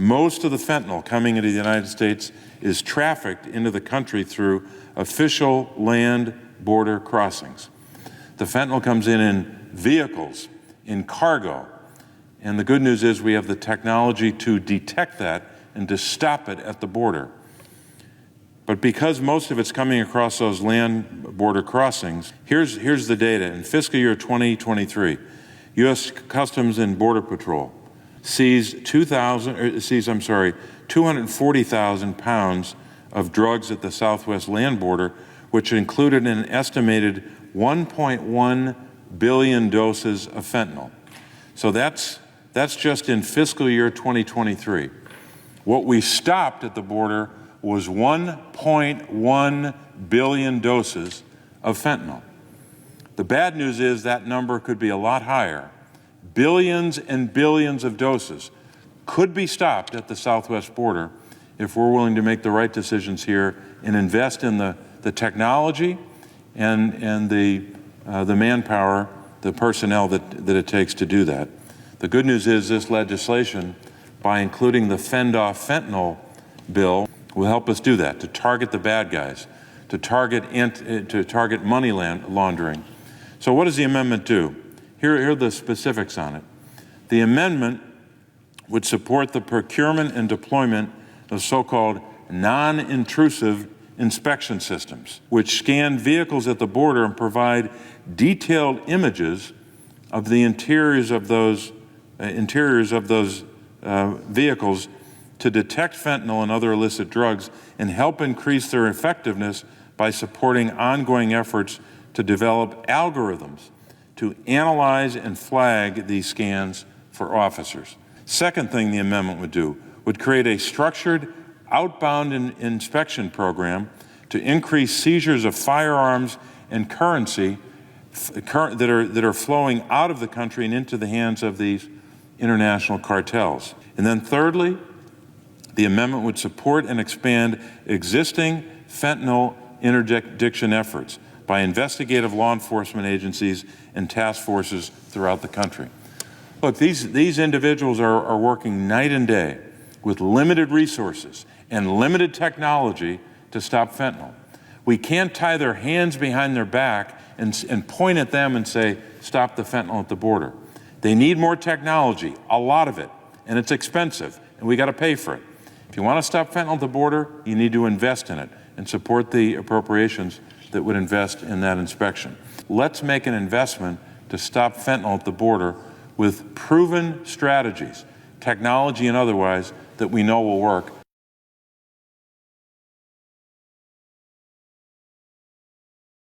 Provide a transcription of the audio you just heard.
Most of the fentanyl coming into the United States is trafficked into the country through official land border crossings. The fentanyl comes in vehicles, in cargo, and the good news is we have the technology to detect that and to stop it at the border. But because most of it's coming across those land border crossings, here's the data. In fiscal year 2023, U.S. Customs and Border Patrol seized 240,000 pounds of drugs at the southwest land border, which included an estimated 1.1 billion doses of fentanyl. So that's just in fiscal year 2023. What we stopped at the border was 1.1 billion doses of fentanyl. The bad news is that number could be a lot higher. Billions and billions of doses could be stopped at the southwest border if we're willing to make the right decisions here and invest in the technology and the manpower, the personnel that it takes to do that. The good news is this legislation, by including the Fend Off Fentanyl bill, will help us do that, to target the bad guys, to target money laundering. So what does the amendment do? Here are the specifics on it. The amendment would support the procurement and deployment of so-called non-intrusive inspection systems, which scan vehicles at the border and provide detailed images of the interiors of those vehicles to detect fentanyl and other illicit drugs and help increase their effectiveness by supporting ongoing efforts to develop algorithms to analyze and flag these scans for officers. Second thing the amendment would do would create a structured outbound inspection program to increase seizures of firearms and currency that are flowing out of the country and into the hands of these international cartels. And then thirdly, the amendment would support and expand existing fentanyl interdiction efforts by investigative law enforcement agencies and task forces throughout the country. Look, these individuals are working night and day with limited resources and limited technology to stop fentanyl. We can't tie their hands behind their back and point at them and say, stop the fentanyl at the border. They need more technology, a lot of it, and it's expensive, and we got to pay for it. If you want to stop fentanyl at the border, you need to invest in it and support the appropriations that would invest in that inspection. Let's make an investment to stop fentanyl at the border with proven strategies, technology and otherwise, that we know will work